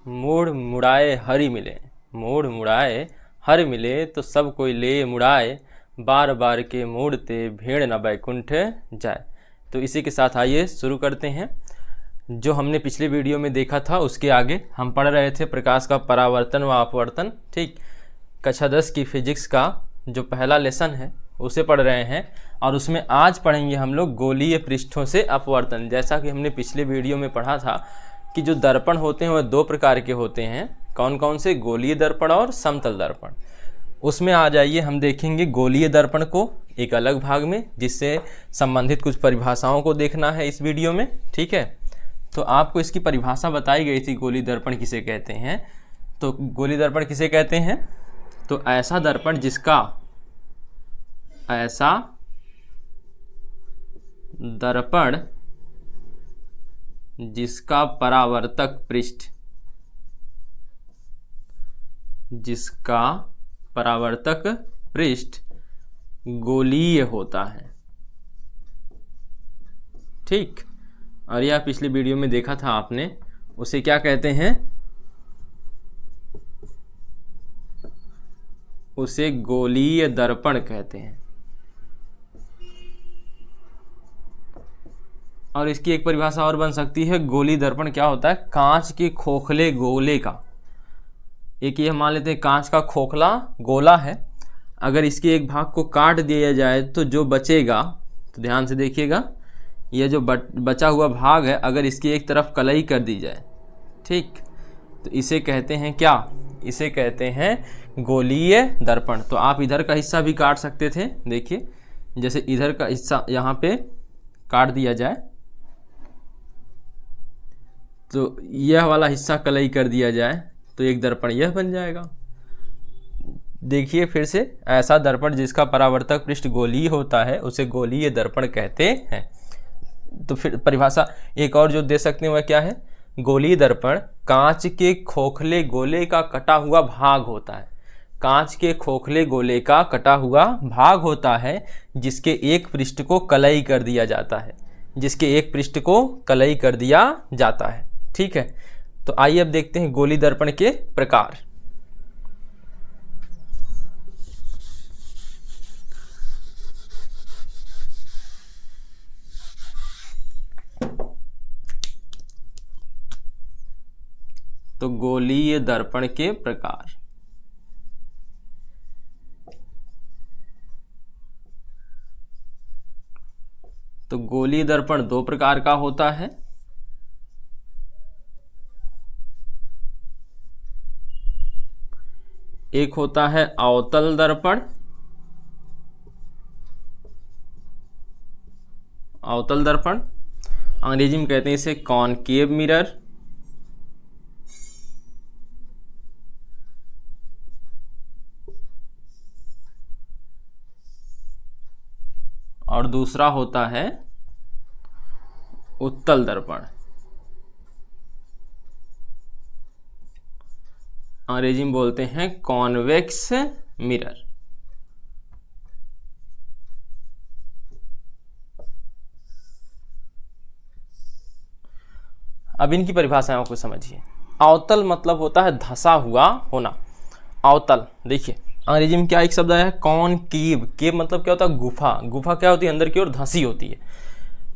मोड़ मुड़ाए हरि मिले, मोड़ मुड़ाए हरि मिले तो सब कोई ले मुड़ाए, बार बार के मोड़ते भेड़ न बैकुंठ जाए। तो इसी के साथ आइए शुरू करते हैं। जो हमने पिछले वीडियो में देखा था उसके आगे हम पढ़ रहे थे प्रकाश का परावर्तन व अपवर्तन। ठीक, कक्षा 10 की फिजिक्स का जो पहला लेसन है उसे पढ़ रहे हैं और उसमें आज पढ़ेंगे हम लोग गोलीय पृष्ठों से अपवर्तन। जैसा कि हमने पिछले वीडियो में पढ़ा था कि जो दर्पण होते हैं वह दो प्रकार के होते हैं। कौन कौन से? गोलीय दर्पण और समतल दर्पण। उसमें आ जाइए हम देखेंगे गोलीय दर्पण को एक अलग भाग में, जिससे संबंधित कुछ परिभाषाओं को देखना है इस वीडियो में। ठीक है, तो आपको इसकी परिभाषा बताई गई थी, गोलीय दर्पण किसे कहते हैं। तो गोलीय दर्पण किसे कहते हैं? तो ऐसा दर्पण जिसका ऐसा दर्पण जिसका परावर्तक पृष्ठ, जिसका परावर्तक पृष्ठ गोलीय होता है। ठीक, और यह पिछले वीडियो में देखा था आपने, उसे क्या कहते हैं? उसे गोलीय दर्पण कहते हैं। और इसकी एक परिभाषा और बन सकती है, गोलीय दर्पण क्या होता है? कांच के खोखले गोले का, एक ये मान लेते हैं कांच का खोखला गोला है, अगर इसके एक भाग को काट दिया जाए तो जो बचेगा, तो ध्यान से देखिएगा, यह जो बचा हुआ भाग है अगर इसकी एक तरफ कलई कर दी जाए, ठीक, तो इसे कहते हैं क्या? इसे कहते हैं गोलीय दर्पण। तो आप इधर का हिस्सा भी काट सकते थे, देखिए जैसे इधर का हिस्सा यहाँ पे काट दिया जाए तो यह वाला हिस्सा कलई कर दिया जाए तो एक दर्पण यह बन जाएगा। देखिए फिर से, ऐसा दर्पण जिसका परावर्तक पृष्ठ गोलीय होता है उसे गोलीय दर्पण कहते हैं। तो फिर परिभाषा एक और जो दे सकते हैं वह क्या है? गोलीय दर्पण कांच के खोखले गोले का कटा हुआ भाग होता है। कांच के खोखले गोले का कटा हुआ भाग होता है जिसके एक पृष्ठ को कलई कर दिया जाता है, जिसके एक पृष्ठ को कलई कर दिया जाता है। ठीक है, तो आइए अब देखते हैं गोलीय दर्पण के प्रकार। तो गोलीय दर्पण के प्रकार, तो गोलीय दर्पण दो प्रकार का होता है। एक होता है अवतल दर्पण, अवतल दर्पण अंग्रेजी में कहते हैं इसे कॉनकेव मिरर। और दूसरा होता है उत्तल दर्पण, अंग्रेजी में बोलते हैं कॉन्वेक्स मिरर। अब इनकी परिभाषाओं को समझिए। अवतल मतलब होता है धंसा हुआ होना। अवतल देखिए अंग्रेजी में क्या एक शब्द आया है? कॉनकेव। केव मतलब क्या होता है? गुफा। गुफा क्या होती है? अंदर की ओर धंसी होती है।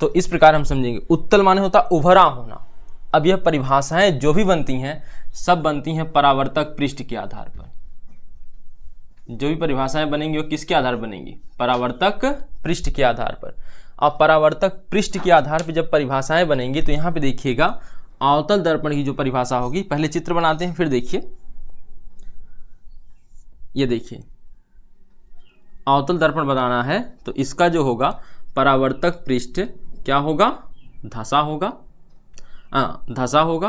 तो इस प्रकार हम समझेंगे। उत्तल माने होता है उभरा होना। अब यह परिभाषाएं जो भी बनती हैं सब बनती हैं परावर्तक पृष्ठ के आधार पर। जो भी परिभाषाएं बनेंगी वो किसके आधार पर बनेंगी? परावर्तक पृष्ठ के आधार पर। अब परावर्तक पृष्ठ के आधार पर जब परिभाषाएं बनेंगी तो यहाँ पे देखिएगा अवतल दर्पण की जो परिभाषा होगी, पहले चित्र बनाते हैं फिर देखिए। ये देखिए अवतल दर्पण बनाना है तो इसका जो होगा परावर्तक पृष्ठ क्या होगा? धंसा होगा। धंसा होगा।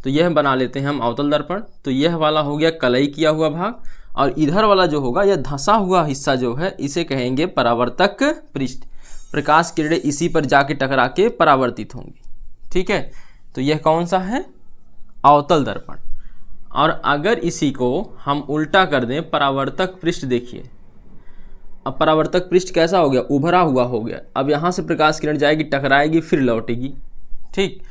तो यह बना लेते हैं हम अवतल दर्पण। तो यह वाला हो गया कलई किया हुआ भाग, और इधर वाला जो होगा यह धंसा हुआ हिस्सा जो है इसे कहेंगे परावर्तक पृष्ठ। प्रकाश किरणें इसी पर जाके टकरा के परावर्तित होंगी। ठीक है, तो यह कौन सा है? अवतल दर्पण। और अगर इसी को हम उल्टा कर दें, परावर्तक पृष्ठ देखिए, अब परावर्तक पृष्ठ कैसा हो गया? उभरा हुआ हो गया। अब यहाँ से प्रकाश किरण जाएगी, टकराएगी, फिर लौटेगी। ठीक,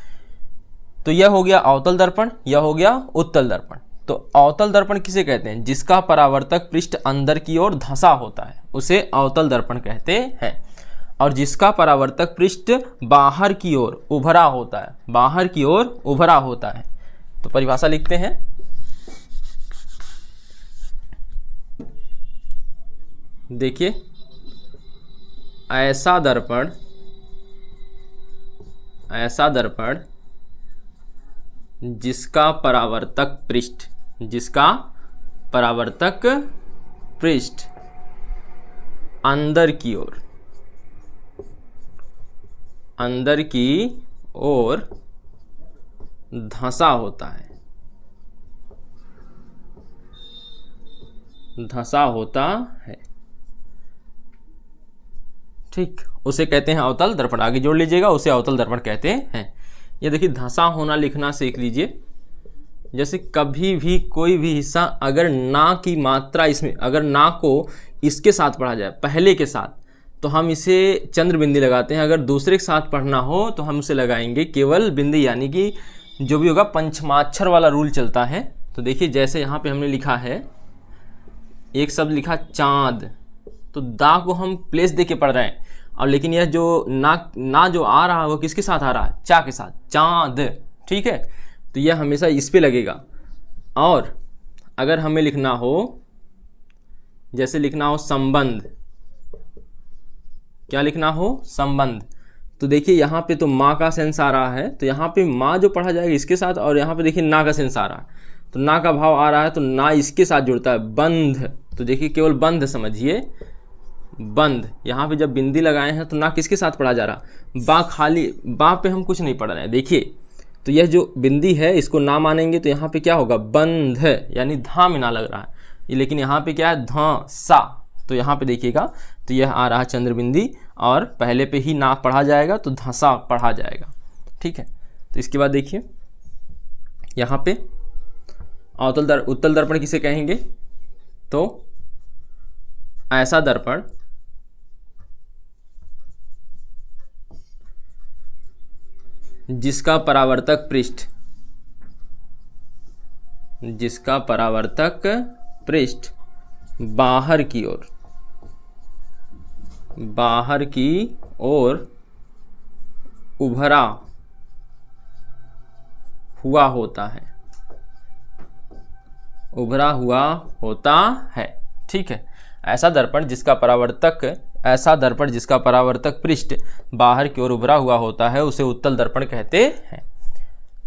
तो यह हो गया अवतल दर्पण, यह हो गया उत्तल दर्पण। तो अवतल दर्पण किसे कहते हैं? जिसका परावर्तक पृष्ठ अंदर की ओर धंसा होता है उसे अवतल दर्पण कहते हैं। और जिसका परावर्तक पृष्ठ बाहर की ओर उभरा होता है, बाहर की ओर उभरा होता है। तो परिभाषा लिखते हैं। देखिए, ऐसा दर्पण जिसका परावर्तक पृष्ठ अंदर की ओर धंसा होता है, ठीक, उसे कहते हैं अवतल दर्पण। आगे जोड़ लीजिएगा, उसे अवतल दर्पण कहते हैं। ये देखिए, धंसा होना लिखना सीख लीजिए। जैसे कभी भी कोई भी हिस्सा अगर ना की मात्रा इसमें, अगर ना को इसके साथ पढ़ा जाए पहले के साथ, तो हम इसे चंद्र बिंदी लगाते हैं। अगर दूसरे के साथ पढ़ना हो तो हम उसे लगाएंगे केवल बिंदी, यानी कि जो भी होगा पंचमाक्षर वाला रूल चलता है। तो देखिए, जैसे यहाँ पे हमने लिखा है, एक शब्द लिखा चांद, तो दा को हम प्लेस दे के पढ़ रहे हैं, और लेकिन यह जो ना जो आ रहा है वो किसके साथ आ रहा है? चा के साथ, चांद, ठीक है। तो यह हमेशा इस पे लगेगा। और अगर हमें लिखना हो, जैसे लिखना हो संबंध, क्या लिखना हो? संबंध। तो देखिए, यहाँ पे तो माँ का सेंस आ रहा है, तो यहाँ पे माँ जो पढ़ा जाएगा इसके साथ, और यहाँ पे देखिए ना का सेंस आ रहा है, तो ना का भाव आ रहा है, तो ना इसके साथ जुड़ता है, बंध। तो देखिए, केवल बंध समझिए, बंद। यहाँ पे जब बिंदी लगाए हैं तो ना किसके साथ पढ़ा जा रहा? बा खाली, बा पे हम कुछ नहीं पढ़ रहे हैं। देखिए, तो यह जो बिंदी है इसको ना मानेंगे तो यहाँ पे क्या होगा? बंध, यानी धा में ना लग रहा है, लेकिन यहाँ पे क्या है? धा सा। तो यहाँ पे देखिएगा, तो यह आ रहा है चंद्र बिंदी, और पहले पे ही ना पढ़ा जाएगा तो धंसा पढ़ा जाएगा, ठीक है। तो इसके बाद देखिए, यहाँ पे उत्तल दर्पण किसे कहेंगे? तो ऐसा दर्पण जिसका परावर्तक पृष्ठ बाहर की ओर उभरा हुआ होता है, ठीक है। ऐसा दर्पण जिसका परावर्तक पृष्ठ बाहर की ओर उभरा हुआ होता है उसे उत्तल दर्पण कहते हैं।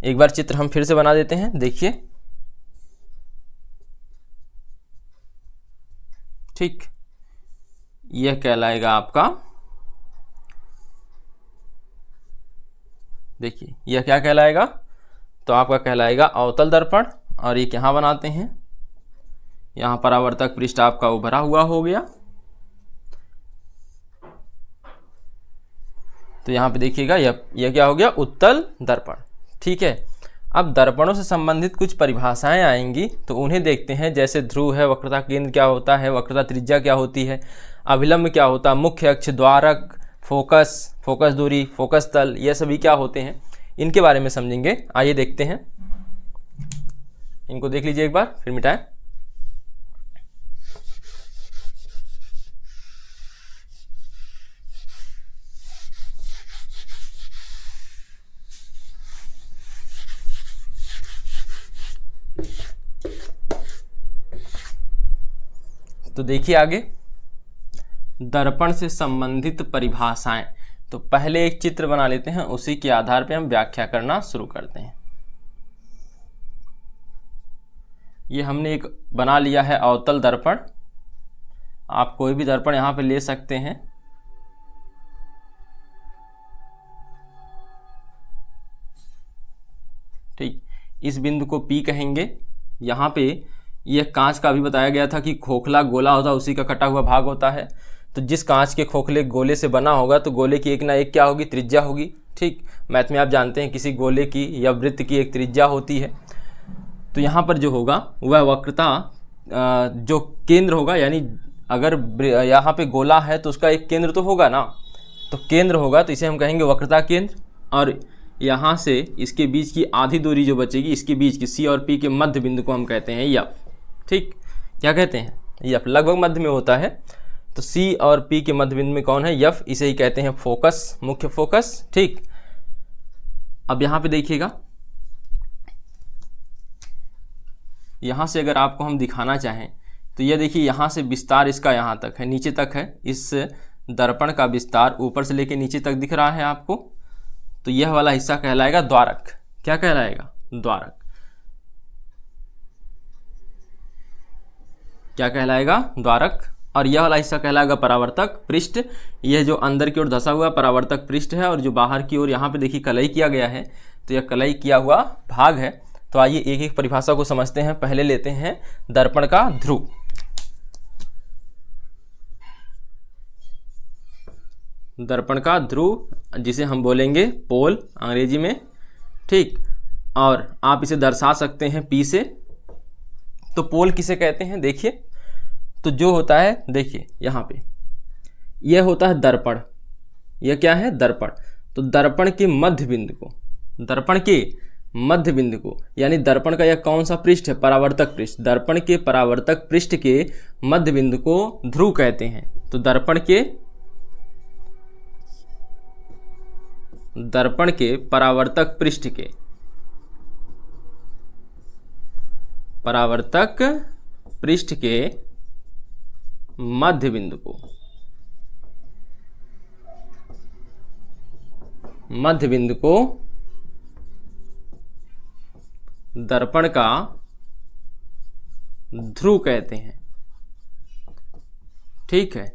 एक बार चित्र हम फिर से बना देते हैं, देखिए, ठीक, यह कहलाएगा आपका, देखिए यह क्या कहलाएगा? तो आपका कहलाएगा अवतल दर्पण। और ये यहाँ बनाते हैं, यहाँ परावर्तक पृष्ठ आपका उभरा हुआ हो गया, तो यहाँ पे देखिएगा यह क्या हो गया? उत्तल दर्पण, ठीक है। अब दर्पणों से संबंधित कुछ परिभाषाएं आएंगी, तो उन्हें देखते हैं। जैसे ध्रुव है, वक्रता केंद्र क्या होता है, वक्रता त्रिज्या क्या होती है, अभिलंब क्या होता है, मुख्य अक्ष, द्वारक, फोकस दूरी, फोकस तल, ये सभी क्या होते हैं, इनके बारे में समझेंगे। आइए देखते हैं, इनको देख लीजिए एक बार, फिर मिटाएं। तो देखिए आगे, दर्पण से संबंधित परिभाषाएं। तो पहले एक चित्र बना लेते हैं, उसी के आधार पे हम व्याख्या करना शुरू करते हैं। ये हमने एक बना लिया है अवतल दर्पण। आप कोई भी दर्पण यहाँ पे ले सकते हैं। ठीक, इस बिंदु को P कहेंगे। यहाँ पे यह कांच का भी बताया गया था कि खोखला गोला होता है, उसी का कटा हुआ भाग होता है। तो जिस कांच के खोखले गोले से बना होगा तो गोले की एक ना एक क्या होगी? त्रिज्या होगी। ठीक, मैथ में आप जानते हैं किसी गोले की या वृत्त की एक त्रिज्या होती है। तो यहाँ पर जो होगा वह वक्रता जो केंद्र होगा, यानी अगर यहाँ पे गोला है तो उसका एक केंद्र तो होगा ना, तो केंद्र होगा, तो इसे हम कहेंगे वक्रता केंद्र। और यहाँ से इसके बीच की आधी दूरी जो बचेगी, इसके बीच की सी और पी के मध्य बिंदु को हम कहते हैं एफ। ठीक, क्या कहते हैं? एफ। लगभग मध्य में होता है, तो सी और पी के मध्य बिंदु में कौन है? एफ। इसे ही कहते हैं फोकस, मुख्य फोकस। ठीक, अब यहाँ पे देखिएगा, यहाँ से अगर आपको हम दिखाना चाहें तो यह देखिए, यहाँ से विस्तार इसका यहाँ तक है, नीचे तक है। इस दर्पण का विस्तार ऊपर से लेके नीचे तक दिख रहा है आपको, तो यह वाला हिस्सा कहलाएगा द्वारक। क्या कहलाएगा? द्वारक। क्या कहलाएगा? द्वारक। और यह वाला हिस्सा कहलाएगा परावर्तक पृष्ठ। यह जो अंदर की ओर धंसा हुआ परावर्तक पृष्ठ है, और जो बाहर की ओर यहाँ पे देखिए कलई किया गया है, तो यह कलई किया हुआ भाग है। तो आइए एक एक परिभाषा को समझते हैं। पहले लेते हैं दर्पण का ध्रुव। दर्पण का ध्रुव, जिसे हम बोलेंगे पोल अंग्रेजी में। ठीक, और आप इसे दर्शा सकते हैं पी से। तो पोल किसे कहते हैं? देखिए, तो जो होता है, देखिए यहाँ पे यह होता है दर्पण। यह क्या है? दर्पण। तो दर्पण के मध्य बिंदु को, दर्पण के मध्य बिंदु को, यानी दर्पण का यह कौन सा पृष्ठ है? परावर्तक पृष्ठ। दर्पण के परावर्तक पृष्ठ के मध्य बिंदु को ध्रुव कहते हैं। तो दर्पण के परावर्तक पृष्ठ के, परावर्तक पृष्ठ के मध्य बिंदु को, मध्य बिंदु को दर्पण का ध्रुव कहते हैं। ठीक है,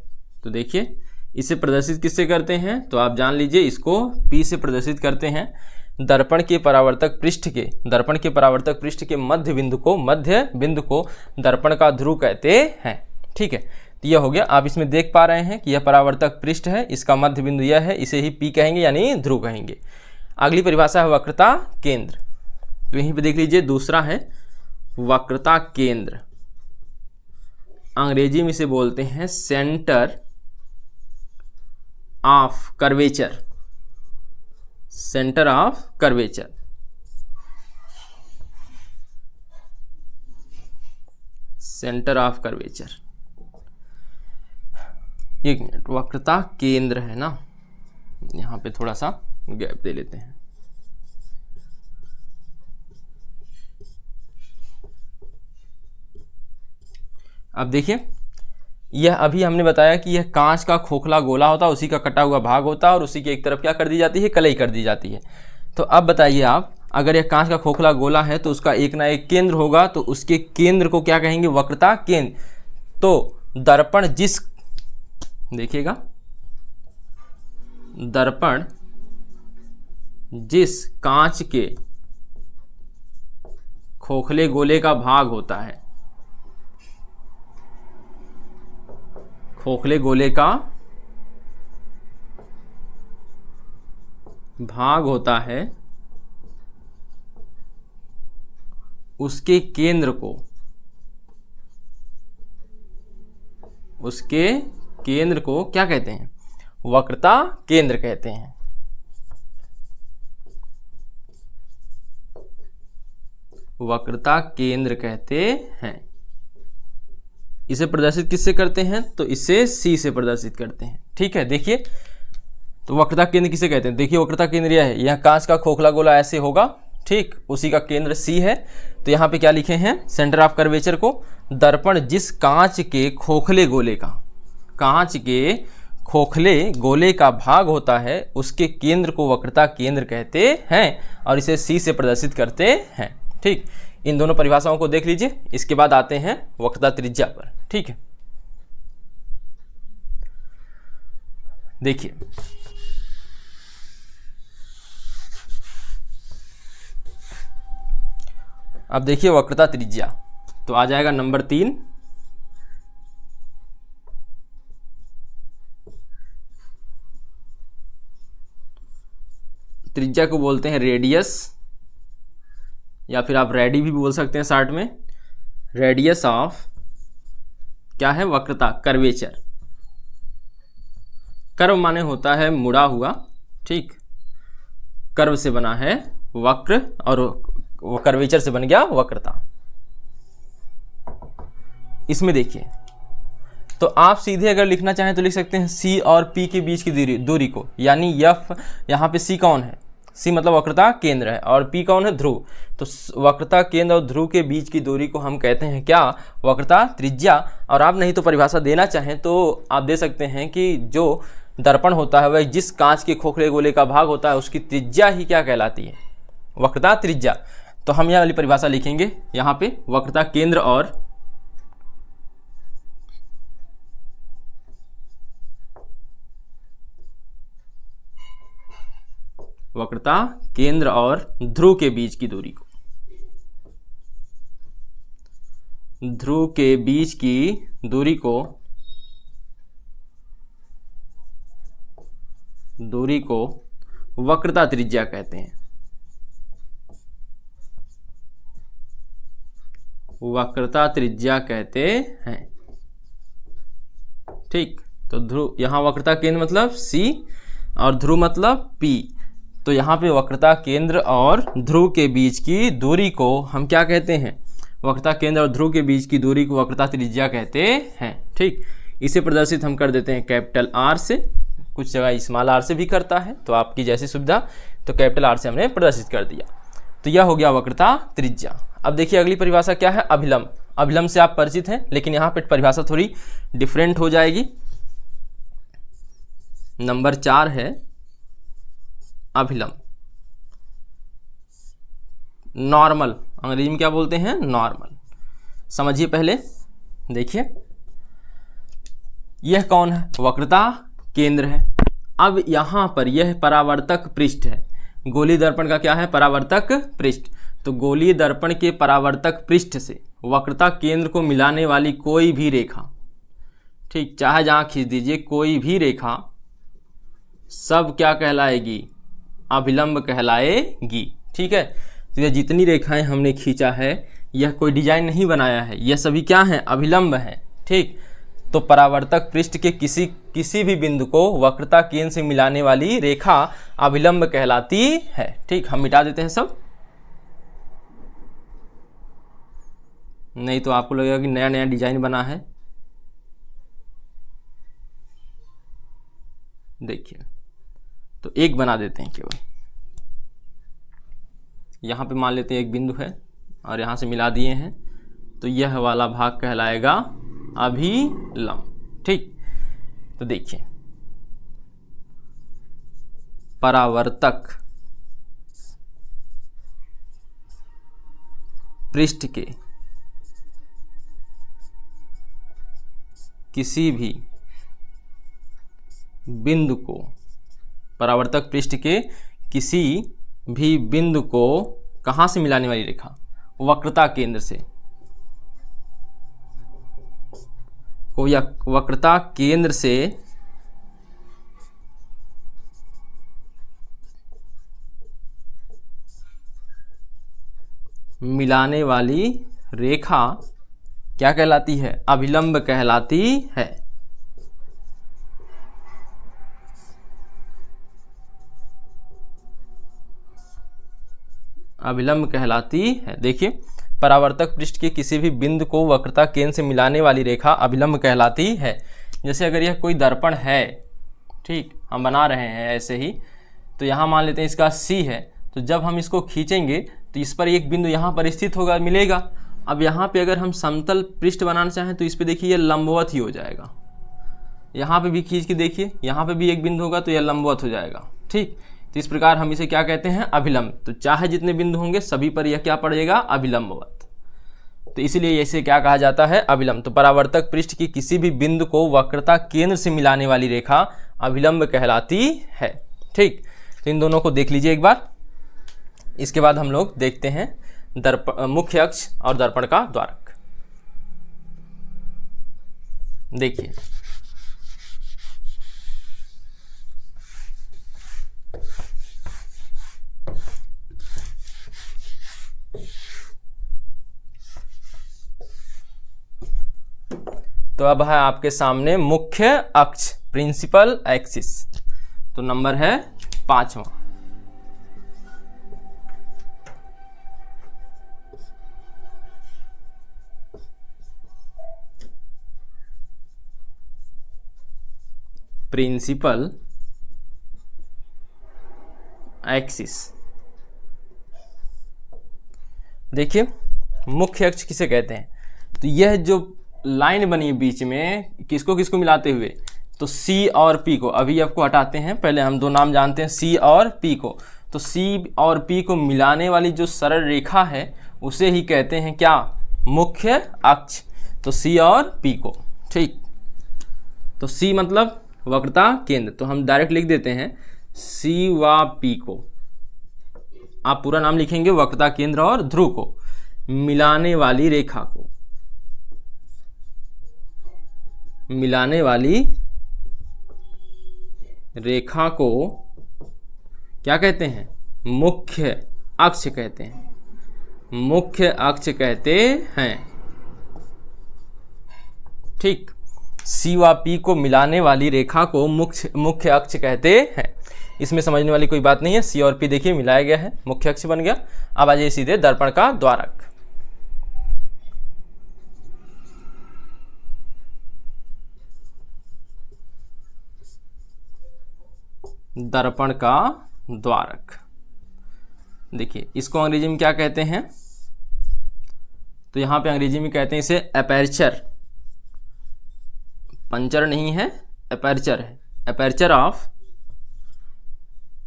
तो देखिए इसे प्रदर्शित किससे करते हैं? तो आप जान लीजिए, इसको P से प्रदर्शित करते हैं। दर्पण के परावर्तक पृष्ठ के, दर्पण के परावर्तक पृष्ठ के मध्य बिंदु को दर्पण का ध्रुव कहते हैं। ठीक है, तो यह हो गया। आप इसमें देख पा रहे हैं कि यह परावर्तक पृष्ठ है, इसका मध्य बिंदु यह है, इसे ही P कहेंगे यानी ध्रुव कहेंगे। अगली परिभाषा है वक्रता केंद्र। तो यहीं पे देख लीजिए, दूसरा है वक्रता केंद्र। अंग्रेजी में इसे बोलते हैं centre of curvature. Centre of curvature. Centre of curvature. एक मिनट, वक्रता केंद्र है ना, यहां पे थोड़ा सा गैप दे लेते हैं। अब देखिए, यह अभी हमने बताया कि यह कांच का खोखला गोला होता है, उसी का कटा हुआ भाग होता है, और उसी की एक तरफ क्या कर दी जाती है? कलई कर दी जाती है। तो अब बताइए आप, अगर यह कांच का खोखला गोला है तो उसका एक ना एक केंद्र होगा, तो उसके केंद्र को क्या कहेंगे? वक्रता केंद्र। तो दर्पण जिस, देखिएगा, दर्पण जिस कांच के खोखले गोले का भाग होता है, खोखले गोले का भाग होता है, उसके केंद्र को, उसके केंद्र को क्या कहते हैं? वक्रता केंद्र कहते हैं। वक्रता केंद्र कहते हैं। इसे प्रदर्शित किससे करते हैं? तो इसे C से प्रदर्शित करते हैं। ठीक है, देखिए, तो वक्रता केंद्र किसे कहते हैं? देखिए, वक्रता केंद्र यह है, यह कांच का खोखला गोला ऐसे होगा, ठीक, उसी का केंद्र C है। तो यहाँ पे क्या लिखे हैं? सेंटर ऑफ कर्वेचर को दर्पण जिस कांच के खोखले गोले का, कांच के खोखले गोले का भाग होता है, उसके केंद्र को वक्रता केंद्र कहते हैं, और इसे C से प्रदर्शित करते हैं। ठीक, इन दोनों परिभाषाओं को देख लीजिए। इसके बाद आते हैं वक्रता त्रिज्या पर। ठीक है, देखिए, अब देखिए वक्रता त्रिज्या, तो आ जाएगा नंबर 3। त्रिज्या को बोलते हैं रेडियस, या फिर आप रेडी भी बोल सकते हैं शॉर्ट में। रेडियस ऑफ क्या है? वक्रता, कर्वेचर। कर्व माने होता है मुड़ा हुआ, ठीक, कर्व से बना है वक्र, और वो कर्वेचर से बन गया वक्रता। इसमें देखिए, तो आप सीधे अगर लिखना चाहें तो लिख सकते हैं C और P के बीच की दूरी को, यानी F, यहाँ पे C कौन है, C मतलब वक्रता केंद्र है, और P कौन है, ध्रुव। तो वक्रता केंद्र और ध्रुव के बीच की दूरी को हम कहते हैं क्या, वक्रता त्रिज्या। और आप नहीं तो परिभाषा देना चाहें तो आप दे सकते हैं कि जो दर्पण होता है वह जिस कांच के खोखले गोले का भाग होता है उसकी त्रिज्या ही क्या कहलाती है, वक्रता त्रिज्या। तो हम यह वाली परिभाषा लिखेंगे यहाँ पे, वक्रता केंद्र और वक्रता केंद्र और ध्रुव के बीच की दूरी को, ध्रुव के बीच की दूरी को वक्रता त्रिज्या कहते हैं, वक्रता त्रिज्या कहते हैं। ठीक, तो ध्रुव, यहाँ वक्रता केंद्र मतलब C और ध्रुव मतलब P। तो यहाँ पे वक्रता केंद्र और ध्रुव के बीच की दूरी को हम क्या कहते हैं, वक्रता केंद्र और ध्रुव के बीच की दूरी को वक्रता त्रिज्या कहते हैं। ठीक, इसे प्रदर्शित हम कर देते हैं कैपिटल R से, कुछ जगह स्मॉल r से भी करता है, तो आपकी जैसी सुविधा। तो कैपिटल R से हमने प्रदर्शित कर दिया। तो यह हो गया वक्रता त्रिज्या। अब देखिए अगली परिभाषा क्या है, अभिलंब। अभिलंब से आप परिचित हैं, लेकिन यहाँ पे परिभाषा थोड़ी डिफरेंट हो जाएगी। नंबर 4 है अभिलंब। नॉर्मल, अंग्रेजी में क्या बोलते हैं, नॉर्मल। समझिए पहले, देखिए यह कौन है, वक्रता केंद्र है। अब यहां पर यह परावर्तक पृष्ठ है, गोलीय दर्पण का क्या है, परावर्तक पृष्ठ। तो गोलीय दर्पण के परावर्तक पृष्ठ से वक्रता केंद्र को मिलाने वाली कोई भी रेखा, ठीक, चाहे जहां खींच दीजिए, कोई भी रेखा सब क्या कहलाएगी, अभिलंब कहलाएगी। ठीक है, तो ये जितनी रेखाएं हमने खींचा है यह कोई डिजाइन नहीं बनाया है, यह सभी क्या हैं, अभिलंब हैं। ठीक, तो परावर्तक पृष्ठ के किसी भी बिंदु को वक्रता केंद्र से मिलाने वाली रेखा अभिलंब कहलाती है। ठीक, हम मिटा देते हैं सब, नहीं तो आपको लगेगा कि नया नया डिजाइन बना है। देखिए, तो एक बना देते हैं केवल, यहाँ पे मान लेते हैं एक बिंदु है और यहाँ से मिला दिए हैं, तो यह वाला भाग कहलाएगा अभिलंब। ठीक, तो देखिए परावर्तक पृष्ठ के किसी भी बिंदु को, परावर्तक पृष्ठ के किसी भी बिंदु को कहाँ से मिलाने वाली रेखा, वक्रता केंद्र से, को या वक्रता केंद्र से मिलाने वाली रेखा क्या कहलाती है, अभिलंब कहलाती है। अभिलंब कहलाती है। देखिए, परावर्तक पृष्ठ के किसी भी बिंदु को वक्रता केंद्र से मिलाने वाली रेखा अभिलंब कहलाती है। जैसे अगर यह कोई दर्पण है, ठीक, हम बना रहे हैं ऐसे ही, तो यहाँ मान लेते हैं इसका C है, तो जब हम इसको खींचेंगे तो इस पर एक बिंदु यहाँ पर स्थित होगा, मिलेगा। अब यहाँ पे अगर हम समतल पृष्ठ बनाना चाहें तो इस पे देखिए यह लंबवत ही हो जाएगा। यहाँ पे भी खींच के देखिए, यहाँ पे भी एक बिंदु होगा तो यह लंबवत हो जाएगा। ठीक, तो इस प्रकार हम इसे क्या कहते हैं, अभिलंब। तो चाहे जितने बिंदु होंगे सभी पर यह क्या पड़ेगा, अभिलंबवत। तो इसीलिए इसे क्या कहा जाता है, अभिलंब। तो परावर्तक पृष्ठ की किसी भी बिंदु को वक्रता केंद्र से मिलाने वाली रेखा अभिलंब कहलाती है। ठीक, तो इन दोनों को देख लीजिए एक बार। इसके बाद हम लोग देखते हैं मुख्य अक्ष और दर्पण का द्वारक। देखिए, तो अब है आपके सामने मुख्य अक्ष, प्रिंसिपल एक्सिस। तो नंबर है 5वां। Principal axis. देखिए मुख्य अक्ष किसे कहते हैं, तो यह जो लाइन बनी है बीच में, किसको किसको मिलाते हुए, तो C और P को, अभी आपको हटाते हैं, पहले हम दो नाम जानते हैं C और P को। तो C और P को मिलाने वाली जो सरल रेखा है उसे ही कहते हैं क्या, मुख्य अक्ष। तो C और P को, ठीक। तो C मतलब वक्रता केंद्र, तो हम डायरेक्ट लिख देते हैं C व P को, आप पूरा नाम लिखेंगे, वक्रता केंद्र और ध्रुव को मिलाने वाली रेखा को, मिलाने वाली रेखा को क्या कहते हैं, मुख्य अक्ष कहते हैं, मुख्य अक्ष कहते हैं, ठीक। C व P को मिलाने वाली रेखा को मुख्य अक्ष कहते हैं। इसमें समझने वाली कोई बात नहीं है। C और P देखिए मिलाया गया है, मुख्य अक्ष बन गया। अब आ जाइए सीधे दर्पण का द्वारक। दर्पण का द्वारक, देखिए इसको अंग्रेजी में क्या कहते हैं, तो यहां पे अंग्रेजी में कहते हैं इसे एपर्चर, पंचर नहीं है, एपर्चर है, एपर्चर ऑफ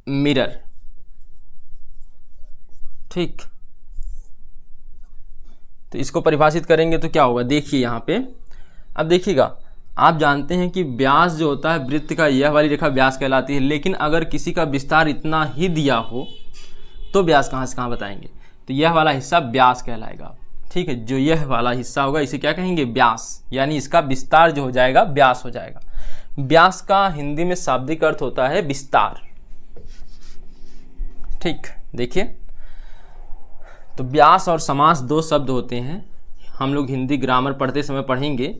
मिरर, ठीक। तो इसको परिभाषित करेंगे तो क्या होगा, देखिए यहां पे, अब देखिएगा, आप जानते हैं कि व्यास जो होता है वृत्त का, यह वाली रेखा व्यास कहलाती है, लेकिन अगर किसी का विस्तार इतना ही दिया हो तो व्यास कहाँ से कहाँ बताएंगे, तो यह वाला हिस्सा व्यास कहलाएगा, ठीक है। जो यह वाला हिस्सा होगा इसे क्या कहेंगे, व्यास, यानी इसका विस्तार जो हो जाएगा व्यास हो जाएगा। व्यास का हिंदी में शाब्दिक अर्थ होता है विस्तार, ठीक। देखिए तो व्यास और समास दो शब्द होते हैं, हम लोग हिंदी ग्रामर पढ़ते समय पढ़ेंगे।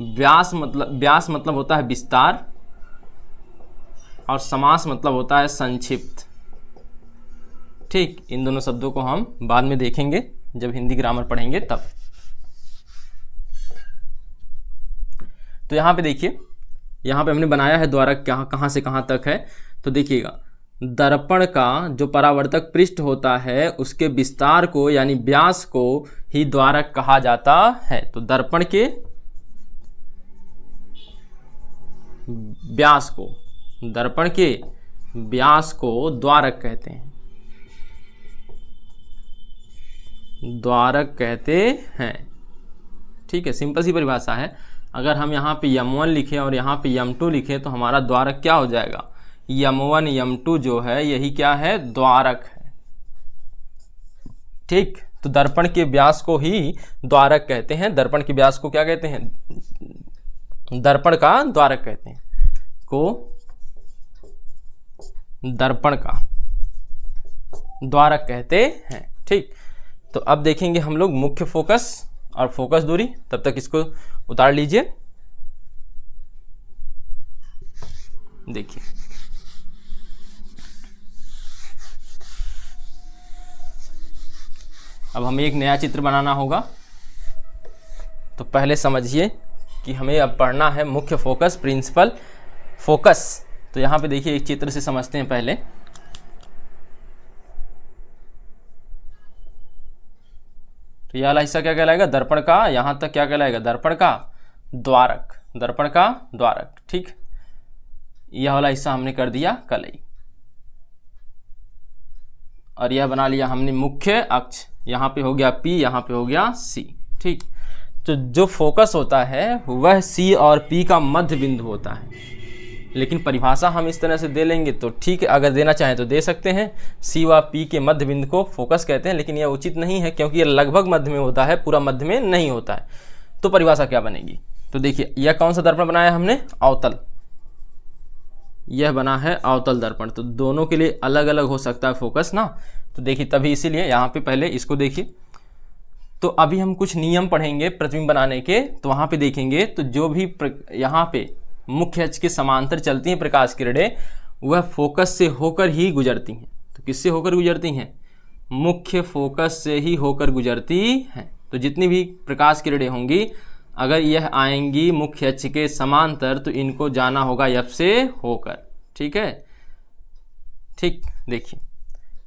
व्यास मतलब होता है विस्तार और समास मतलब होता है संक्षिप्त, ठीक। इन दोनों शब्दों को हम बाद में देखेंगे जब हिंदी ग्रामर पढ़ेंगे तब। तो यहाँ पे देखिए, यहाँ पे हमने बनाया है द्वारक, कहाँ से कहाँ तक है, तो देखिएगा दर्पण का जो परावर्तक पृष्ठ होता है उसके विस्तार को यानी व्यास को ही द्वारक कहा जाता है। तो दर्पण के व्यास को, दर्पण के व्यास को द्वारक कहते हैं, द्वारक कहते हैं, ठीक है। सिंपल सी परिभाषा है। अगर हम यहाँ पे यम1 लिखें और यहाँ पे यम2 लिखें तो हमारा द्वारक क्या हो जाएगा, यम1 यम2 जो है यही क्या है, द्वारक है, ठीक। तो दर्पण के व्यास को ही द्वारक कहते हैं, दर्पण के व्यास को क्या कहते हैं, दर्पण का द्वारक कहते हैं, को दर्पण का द्वारक कहते हैं, ठीक। तो अब देखेंगे हम लोग मुख्य फोकस और फोकस दूरी, तब तक इसको उतार लीजिए। देखिए अब हमें एक नया चित्र बनाना होगा, तो पहले समझिए कि हमें अब पढ़ना है मुख्य फोकस, प्रिंसिपल फोकस। तो यहाँ पे देखिए एक चित्र से समझते हैं पहले। तो यह वाला हिस्सा क्या कहलाएगा, दर्पण का, यहाँ तक क्या कहलाएगा, दर्पण का द्वारक, दर्पण का द्वारक, ठीक। यह वाला हिस्सा हमने कर दिया कलई, और यह बना लिया हमने मुख्य अक्ष, यहाँ पे हो गया P, यहाँ पे हो गया C, ठीक। तो जो फोकस होता है वह C और P का मध्य बिंदु होता है, लेकिन परिभाषा हम इस तरह से दे लेंगे तो ठीक है, अगर देना चाहें तो दे सकते हैं। C व P के मध्य बिंदु को फोकस कहते हैं, लेकिन यह उचित नहीं है क्योंकि यह लगभग मध्य में होता है, पूरा मध्य में नहीं होता है। तो परिभाषा क्या बनेगी, तो देखिए यह कौन सा दर्पण बनाया हमने, अवतल, यह बना है अवतल दर्पण। तो दोनों के लिए अलग अलग हो सकता है फोकस ना, तो देखिए तभी इसीलिए यहाँ पे पहले इसको देखिए। तो अभी हम कुछ नियम पढ़ेंगे प्रतिबिंब बनाने के, तो वहाँ पे देखेंगे तो जो भी यहाँ पे मुख्य अक्ष के समांतर चलती हैं प्रकाश किरणें वह फोकस से होकर ही गुजरती हैं। तो किससे होकर गुजरती हैं, मुख्य फोकस से ही होकर गुजरती हैं। तो जितनी भी प्रकाश किरणें होंगी अगर यह आएंगी मुख्य अक्ष के समांतर तो इनको जाना होगा एफ से होकर। ठीक है, ठीक। देखिए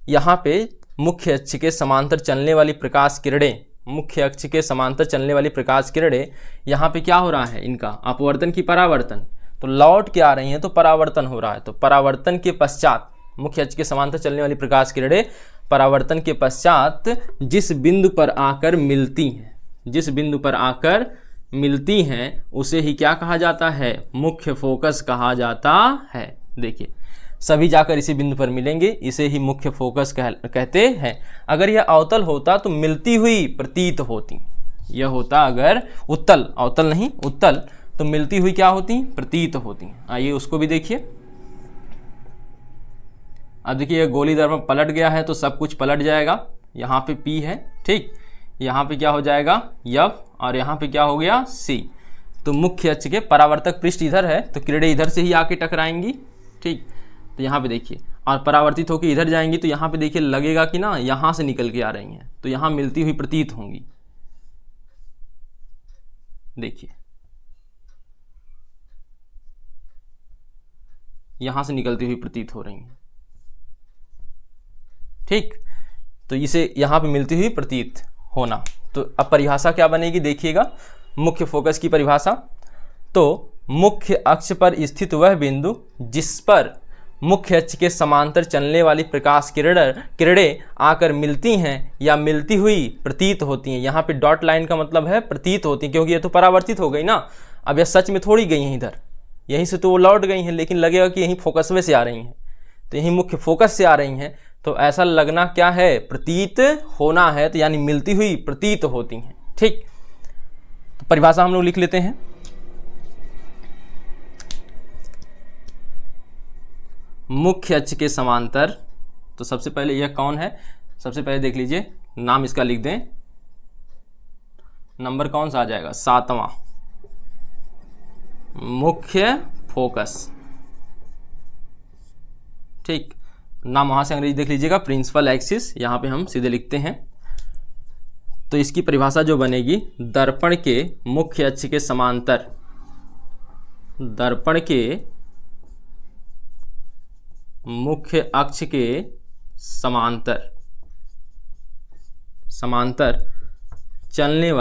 यहाँ पे मुख्य अक्ष के समांतर चलने वाली प्रकाश किरणें, मुख्य अक्ष के समांतर चलने वाली प्रकाश किरणें यहाँ पे क्या हो रहा है, इनका अपवर्तन की परावर्तन, तो लौट के आ रही हैं तो परावर्तन हो रहा है। तो परावर्तन के पश्चात मुख्य अक्ष के समांतर चलने वाली प्रकाश किरणें परावर्तन के पश्चात जिस बिंदु पर आकर मिलती हैं, जिस बिंदु पर आकर मिलती हैं उसे ही क्या कहा जाता है, मुख्य फोकस कहा जाता है। देखिए सभी जाकर इसी बिंदु पर मिलेंगे, इसे ही मुख्य फोकस कहते हैं। अगर यह अवतल होता तो मिलती हुई प्रतीत होती, यह होता अगर उत्तल, अवतल नहीं उत्तल, तो मिलती हुई क्या होती, प्रतीत होती। आइए उसको भी देखिए। अब देखिए गोली दर्पण पलट गया है तो सब कुछ पलट जाएगा। यहाँ पे P है, ठीक, यहाँ पे क्या हो जाएगा F, और यहाँ पे क्या हो गया C। तो मुख्य अक्ष के परावर्तक पृष्ठ इधर है तो किरणें इधर से ही आके टकराएंगी। ठीक, तो यहाँ पे देखिए, और परावर्तित होकर इधर जाएंगी तो यहाँ पे देखिए लगेगा कि ना यहाँ से निकल के आ रही हैं, तो यहाँ मिलती हुई प्रतीत होंगी। देखिए यहाँ से निकलती हुई प्रतीत हो रही हैं। ठीक, तो इसे यहाँ पे मिलती हुई प्रतीत होना। तो अब परिभाषा क्या बनेगी देखिएगा, मुख्य फोकस की परिभाषा। तो मुख्य अक्ष पर स्थित वह बिंदु जिस पर मुख्य अक्ष के समांतर चलने वाली प्रकाश किरणें आकर मिलती हैं या मिलती हुई प्रतीत होती हैं। यहाँ पे डॉट लाइन का मतलब है प्रतीत होती हैं, क्योंकि ये तो परावर्तित हो गई ना। अब यह सच में थोड़ी गई हैं इधर, यहीं से तो वो लौट गई हैं, लेकिन लगेगा कि यहीं फोकस में से आ रही हैं, तो यहीं मुख्य फोकस से आ रही हैं, तो ऐसा लगना क्या है, प्रतीत होना है, तो यानी मिलती हुई प्रतीत होती हैं। ठीक, तो परिभाषा हम लोग लिख लेते हैं। मुख्य अक्ष के समांतर, तो सबसे पहले यह कौन है, सबसे पहले देख लीजिए, नाम इसका लिख दें, नंबर कौन सा आ जाएगा, 7वां, मुख्य फोकस। ठीक, नाम वहां से अंग्रेजी देख लीजिएगा, प्रिंसिपल एक्सिस, यहां पे हम सीधे लिखते हैं। तो इसकी परिभाषा जो बनेगी, दर्पण के मुख्य अक्ष के समांतर, दर्पण के मुख्य अक्ष के समांतर चलने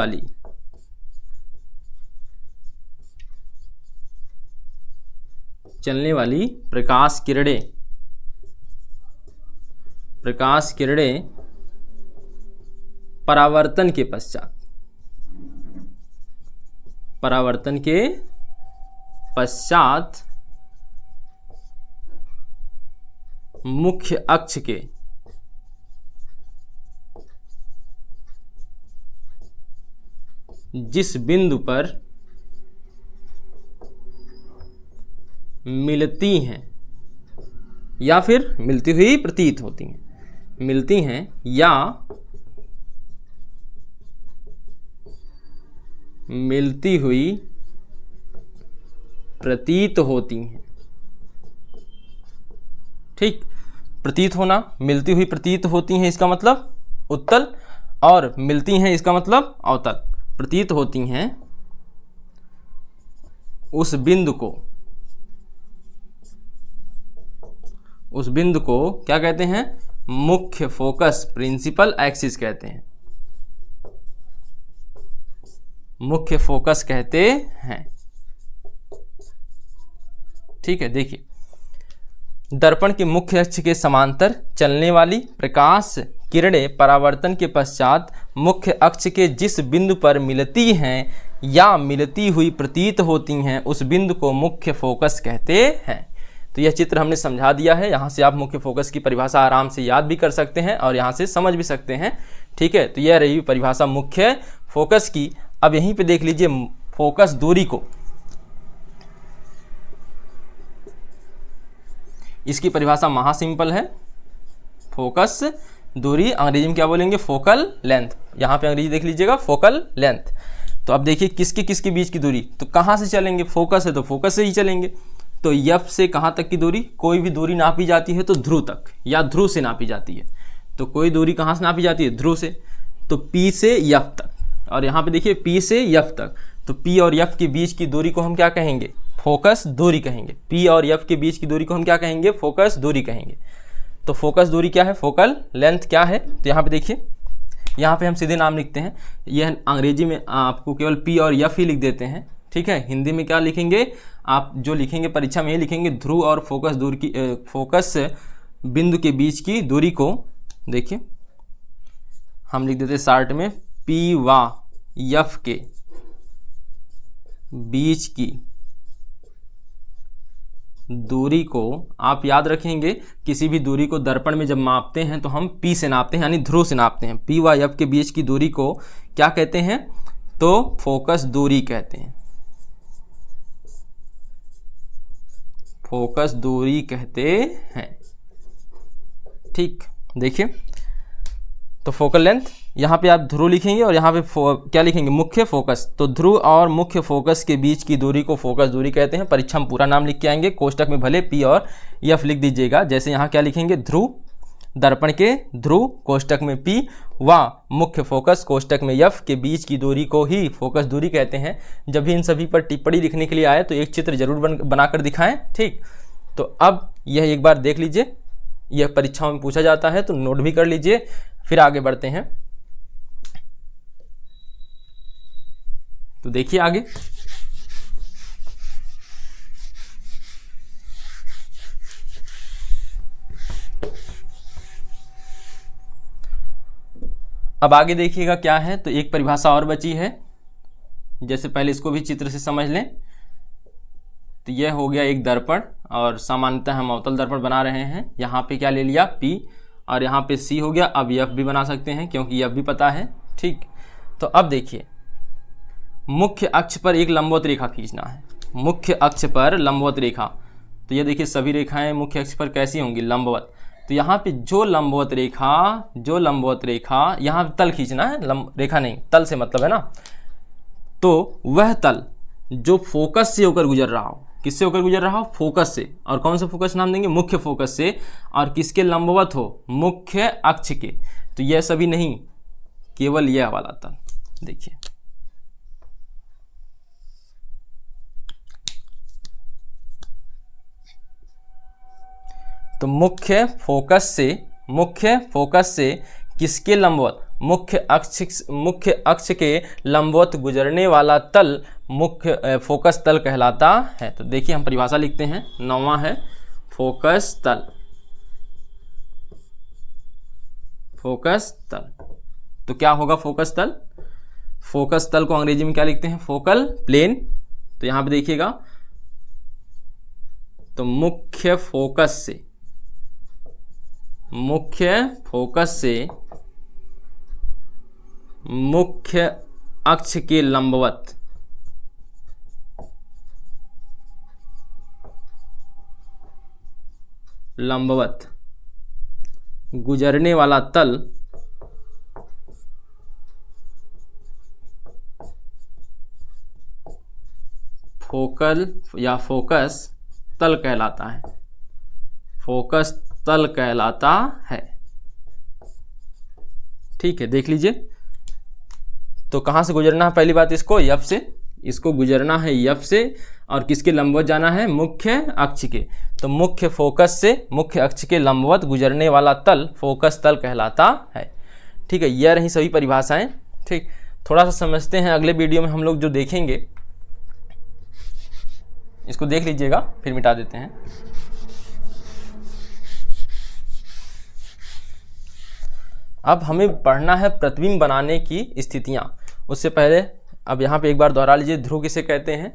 वाली प्रकाश किरणें परावर्तन के पश्चात मुख्य अक्ष के जिस बिंदु पर मिलती हैं या फिर मिलती हुई प्रतीत होती हैं, मिलती हैं या मिलती हुई प्रतीत होती हैं। ठीक, प्रतीत होना, मिलती हुई प्रतीत होती हैं इसका मतलब उत्तल, और मिलती हैं इसका मतलब अवतल। प्रतीत होती हैं उस बिंदु को क्या कहते हैं, मुख्य फोकस, प्रिंसिपल एक्सिस कहते हैं, मुख्य फोकस कहते हैं। ठीक है, देखिए दर्पण के मुख्य अक्ष के समांतर चलने वाली प्रकाश किरणें परावर्तन के पश्चात मुख्य अक्ष के जिस बिंदु पर मिलती हैं या मिलती हुई प्रतीत होती हैं उस बिंदु को मुख्य फोकस कहते हैं। तो यह चित्र हमने समझा दिया है। यहाँ से आप मुख्य फोकस की परिभाषा आराम से याद भी कर सकते हैं और यहाँ से समझ भी सकते हैं। ठीक है, तो यह रही परिभाषा मुख्य फोकस की। अब यहीं पे देख लीजिए फोकस दूरी को, इसकी परिभाषा महा सिंपल है। फोकस दूरी अंग्रेजी में क्या बोलेंगे, फोकल लेंथ। यहाँ पे अंग्रेजी देख लीजिएगा, फोकल लेंथ। तो अब देखिए किसके बीच की दूरी, तो कहाँ से चलेंगे, फोकस है तो फोकस से ही चलेंगे। तो एफ से कहाँ तक की दूरी, कोई भी दूरी नापी जाती है तो ध्रुव तक या ध्रुव से नापी जाती है। तो कोई दूरी कहाँ से नापी जाती है, ध्रुव से। तो पी से एफ तक, और यहाँ पे देखिए पी से एफ तक। तो P और F के बीच की दूरी को हम क्या कहेंगे? फोकस दूरी कहेंगे। P और F के बीच की दूरी को हम क्या कहेंगे? फोकस दूरी कहेंगे। तो फोकस दूरी क्या है? फोकल लेंथ क्या है? तो यहाँ पे देखिए, यहाँ पे हम सीधे नाम लिखते हैं। यह अंग्रेजी में आपको केवल P और F ही लिख देते हैं, ठीक है। हिंदी में क्या लिखेंगे? आप जो लिखेंगे परीक्षा में ये लिखेंगे, ध्रुव और फोकस दूरी की फोकस बिंदु के बीच की दूरी को देखिए हम लिख देते शॉर्ट में P व F के बीच की दूरी को आप याद रखेंगे, किसी भी दूरी को दर्पण में जब मापते हैं तो हम P से नापते हैं, यानी ध्रुव से नापते हैं। P व F के बीच की दूरी को क्या कहते हैं? तो फोकस दूरी कहते हैं, फोकस दूरी कहते हैं, ठीक। देखिए, तो फोकल लेंथ, यहाँ पे आप ध्रुव लिखेंगे और यहाँ पे क्या लिखेंगे? मुख्य फोकस। तो ध्रुव और मुख्य फोकस के बीच की दूरी को फोकस दूरी कहते हैं। परीक्षा में पूरा नाम लिख के आएंगे, कोष्टक में भले P और F लिख दीजिएगा। जैसे यहाँ क्या लिखेंगे? ध्रुव, दर्पण के ध्रुव कोष्टक में P व मुख्य फोकस कोष्टक में F के बीच की दूरी को ही फोकस दूरी कहते हैं। जब भी इन सभी पर टिप्पणी लिखने के लिए आए तो एक चित्र जरूर बनाकर दिखाएं, ठीक। तो अब यह एक बार देख लीजिए, यह परीक्षाओं में पूछा जाता है तो नोट भी कर लीजिए। फिर आगे बढ़ते हैं, तो देखिए आगे, अब आगे देखिएगा क्या है। तो एक परिभाषा और बची है, जैसे पहले इसको भी चित्र से समझ लें। तो यह हो गया एक दर्पण, और सामान्यतः हम अवतल दर्पण बना रहे हैं। यहाँ पे क्या ले लिया? P, और यहाँ पे C हो गया। अब F भी बना सकते हैं क्योंकि F भी पता है, ठीक। तो अब देखिए, मुख्य अक्ष पर एक लंबवत रेखा खींचना है, मुख्य अक्ष पर लंबवत रेखा। तो ये देखिए सभी रेखाएं मुख्य अक्ष पर कैसी होंगी? लंबवत। तो यहाँ पे जो लंबवत रेखा यहाँ तल खींचना है, रेखा नहीं, तल से मतलब है ना। तो वह तल जो फोकस से होकर गुजर रहा हो, किससे होकर गुजर रहा हो? फोकस से। और कौन सा फोकस नाम देंगे? मुख्य फोकस से। और किसके लंबवत हो? मुख्य अक्ष के। तो यह सभी नहीं, केवल यह वाला तल। देखिए, तो मुख्य फोकस से किसके लंबवत? मुख्य अक्ष के लंबवत गुजरने वाला तल मुख्य फोकस तल कहलाता है। तो देखिए हम परिभाषा लिखते हैं, 9वां है फोकस तल। फोकस तल तो क्या होगा? फोकस तल, फोकस तल को अंग्रेजी में क्या लिखते हैं? Focal plane. तो यहां पे देखिएगा, तो मुख्य फोकस से मुख्य अक्ष के लंबवत गुजरने वाला तल फोकल या फोकस तल कहलाता है, फोकस तल कहलाता है, ठीक है। देख लीजिए, तो कहाँ से गुजरना है? पहली बात इसको F से, इसको गुजरना है F से, और किसके लंबवत जाना है? मुख्य अक्ष के। तो मुख्य फोकस से मुख्य अक्ष के लंबवत गुजरने वाला तल फोकस तल कहलाता है, ठीक है। यह रही सभी परिभाषाएं, ठीक। थोड़ा सा समझते हैं, अगले वीडियो में हम लोग जो देखेंगे, इसको देख लीजिएगा, फिर मिटा देते हैं। अब हमें पढ़ना है प्रतिबिंब बनाने की स्थितियां। उससे पहले अब यहाँ पे एक बार दोहरा लीजिए, ध्रुव किसे कहते हैं?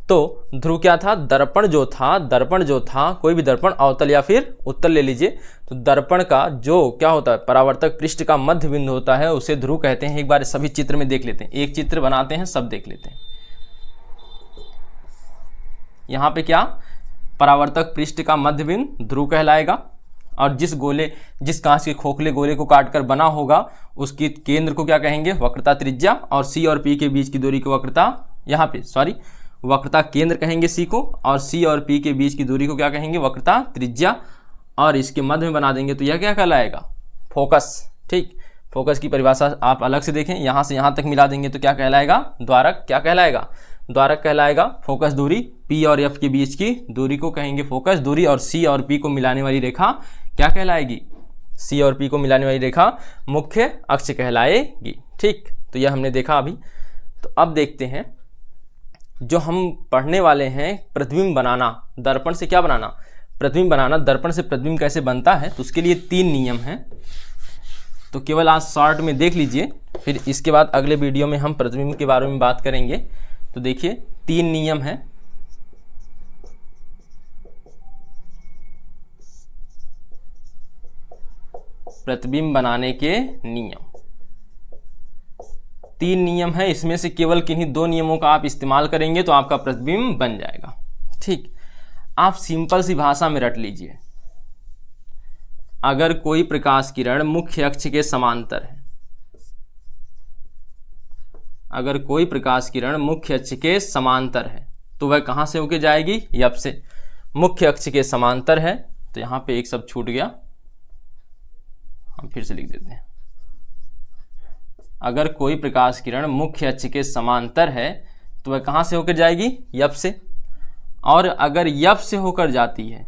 तो ध्रुव क्या था? दर्पण जो था, कोई भी दर्पण अवतल या फिर उत्तल ले लीजिए। तो दर्पण का जो क्या होता है? परावर्तक पृष्ठ का मध्य बिंदु होता है, उसे ध्रुव कहते हैं। एक बार सभी चित्र में देख लेते हैं, एक चित्र बनाते हैं, सब देख लेते हैं। यहाँ पे क्या? परावर्तक पृष्ठ का मध्य बिंदु ध्रुव कहलाएगा, और जिस कांच के खोखले गोले को काटकर बना होगा उसकी केंद्र को क्या कहेंगे? वक्रता त्रिज्या। और C और P के बीच की दूरी को वक्रता केंद्र कहेंगे C को, और C और P के बीच की दूरी को क्या कहेंगे? वक्रता त्रिज्या। और इसके मध्य में बना देंगे तो यह क्या कहलाएगा? फोकस, ठीक। फोकस की परिभाषा आप अलग से देखें, यहाँ से यहाँ तक मिला देंगे तो क्या कहलाएगा? द्वारक। क्या कहलाएगा? द्वारक कहलाएगा। फोकस दूरी P और F के बीच की दूरी को कहेंगे फोकस दूरी, और C और P को मिलाने वाली रेखा क्या कहलाएगी? C और P को मिलाने वाली रेखा मुख्य अक्ष कहलाएगी। ठीक, तो यह हमने देखा अभी। तो अब देखते हैं जो हम पढ़ने वाले हैं, प्रतिबिंब बनाना, दर्पण से क्या बनाना? प्रतिबिंब बनाना। दर्पण से प्रतिबिंब कैसे बनता है, तो उसके लिए 3 नियम हैं। तो केवल आज शॉर्ट में देख लीजिए, फिर इसके बाद अगले वीडियो में हम प्रतिबिंब के बारे में बात करेंगे। तो देखिए 3 नियम हैं। प्रतिबिंब बनाने के नियम 3 नियम है, इसमें से केवल किन्हीं 2 नियमों का आप इस्तेमाल करेंगे तो आपका प्रतिबिंब बन जाएगा। ठीक, आप सिंपल सी भाषा में रट लीजिए। अगर कोई प्रकाश किरण मुख्य अक्ष के समांतर है, अगर कोई प्रकाश किरण मुख्य अक्ष के समांतर है तो वह कहां से होके जाएगी? F से। मुख्य अक्ष के समांतर है, तो यहां पे एक शब्द छूट गया, हम फिर से लिख देते हैं। अगर कोई प्रकाश किरण मुख्य अक्ष के समांतर है तो वह कहां से होकर जाएगी? F से। और अगर F से होकर जाती है,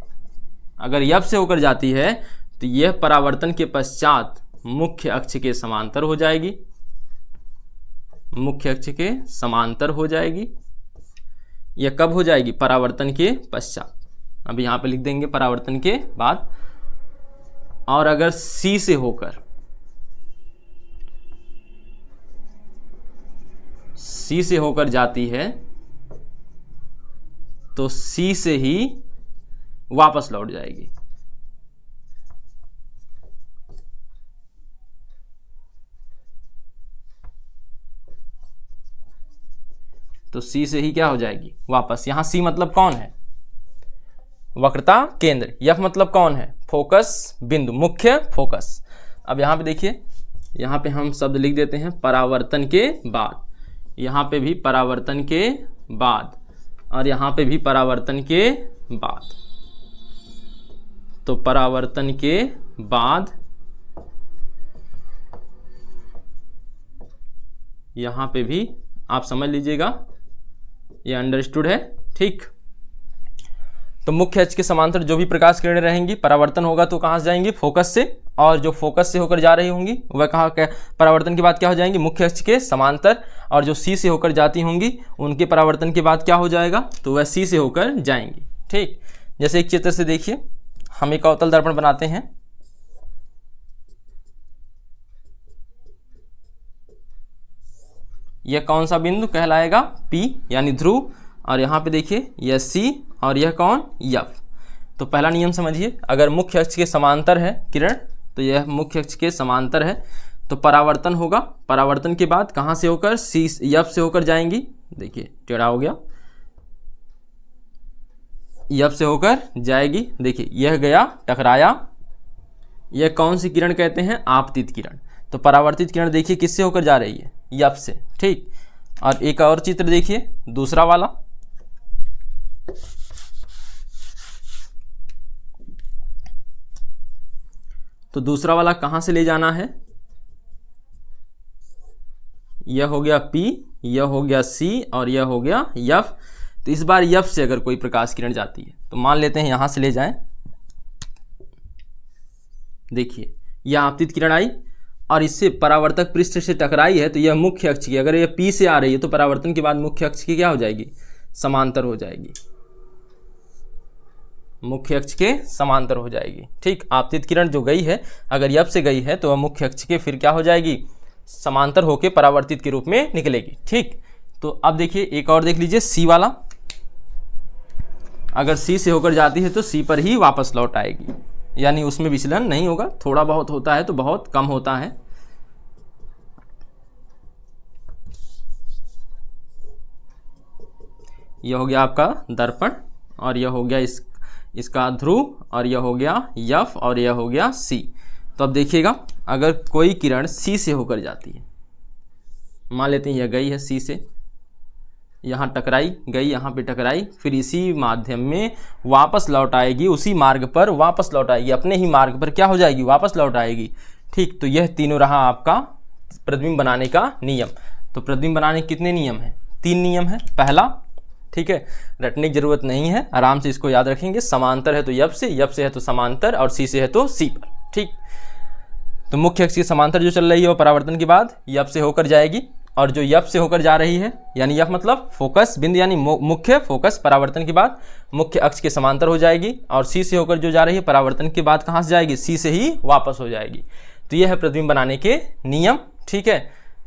अगर F से होकर जाती है तो यह परावर्तन के पश्चात मुख्य अक्ष के समांतर हो जाएगी, मुख्य अक्ष के समांतर हो जाएगी। यह कब हो जाएगी? परावर्तन के पश्चात। अब यहां पे लिख देंगे परावर्तन के बाद। और अगर C से होकर, C से होकर जाती है तो C से ही वापस लौट जाएगी। तो C से ही क्या हो जाएगी? वापस। यहां C मतलब कौन है? वक्रता केंद्र। F मतलब कौन है? फोकस बिंदु, मुख्य फोकस। अब यहां पे देखिए, यहां पे हम शब्द लिख देते हैं परावर्तन के बाद। यहां पे भी परावर्तन के बाद और यहां पे भी परावर्तन के बाद। तो परावर्तन के बाद यहां पे भी आप समझ लीजिएगा, ये अंडरस्टूड है। ठीक, तो मुख्य अक्ष के समांतर जो भी प्रकाश किरणें रहेंगी, परावर्तन होगा तो कहां से जाएंगी? फोकस से। और जो फोकस से होकर जा रही होंगी वह कहां, परावर्तन के बाद क्या हो जाएंगी? मुख्य अक्ष के समांतर। और जो C से होकर जाती होंगी उनके परावर्तन के बाद क्या हो जाएगा? तो वह C से होकर जाएंगी। ठीक, जैसे एक चित्र से देखिए, हम एक अवतल दर्पण बनाते हैं। यह कौन सा बिंदु कहलाएगा? P यानी ध्रुव। और यहाँ पे देखिए यह C और यह कौन? F। तो पहला नियम समझिए, अगर मुख्य अक्ष के समांतर है किरण तो यह मुख्य अक्ष के समांतर है, तो परावर्तन होगा। परावर्तन के बाद कहाँ से होकर? F से होकर जाएंगी। देखिए टेढ़ा हो गया, F से होकर जाएगी। देखिए यह गया, टकराया। यह कौन सी किरण कहते हैं? आपतित किरण। तो परावर्तित किरण देखिए किससे होकर जा रही है? F से। ठीक, और एक और चित्र देखिए, दूसरा वाला। तो दूसरा वाला कहां से ले जाना है? यह हो गया P, यह हो गया C और यह हो गया F। तो इस बार F से अगर कोई प्रकाश किरण जाती है तो मान लेते हैं यहां से ले जाएं। देखिए यह आपतित किरण आई और इससे परावर्तक पृष्ठ से टकराई है, तो यह मुख्य अक्ष की, अगर यह P से आ रही है तो परावर्तन के बाद मुख्य अक्ष की क्या हो जाएगी? समांतर हो जाएगी, मुख्य अक्ष के समांतर हो जाएगी। ठीक, आपतित किरण जो गई है अगर F से गई है तो वह मुख्य अक्ष के फिर क्या हो जाएगी? समांतर होकर परावर्तित के रूप में निकलेगी। ठीक, तो अब देखिए एक और देख लीजिए, C वाला। अगर C से होकर जाती है तो C पर ही वापस लौट आएगी, यानी उसमें विचलन नहीं होगा। थोड़ा बहुत होता है तो बहुत कम होता है। यह हो गया आपका दर्पण और यह हो गया इसका ध्रुव और यह हो गया F और यह हो गया C। तो अब देखिएगा, अगर कोई किरण C से होकर जाती है, मान लेते हैं यह गई है C से, यहाँ टकराई, गई यहाँ पे टकराई, फिर इसी माध्यम में वापस लौट आएगी, उसी मार्ग पर वापस लौट आएगी, अपने ही मार्ग पर क्या हो जाएगी? वापस लौट आएगी। ठीक, तो यह तीनों रहा आपका प्रतिबिंब बनाने का नियम। तो प्रतिबिंब बनाने के कितने नियम हैं? 3 नियम है। पहला, ठीक है, रटने की जरूरत नहीं है, आराम से इसको याद रखेंगे। समांतर है तो यप से है तो समांतर, और सी से है तो सी पर। ठीक, तो मुख्य अक्ष की समांतर जो चल रही है वो परावर्तन के बाद यप से होकर जाएगी, और जो यप से होकर जा रही है, यानी यप मतलब फोकस बिंदु यानी मुख्य फोकस, परावर्तन के बाद मुख्य अक्ष के समांतर हो जाएगी, और सी से होकर जो जा रही है परावर्तन के बाद कहाँ से जाएगी? सी से ही वापस हो जाएगी। तो यह है प्रतिबिंब बनाने के नियम। ठीक है,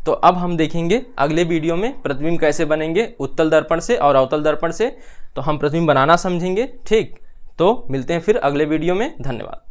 तो अब हम देखेंगे अगले वीडियो में प्रतिबिंब कैसे बनेंगे उत्तल दर्पण से और अवतल दर्पण से। तो हम प्रतिबिंब बनाना समझेंगे। ठीक, तो मिलते हैं फिर अगले वीडियो में। धन्यवाद।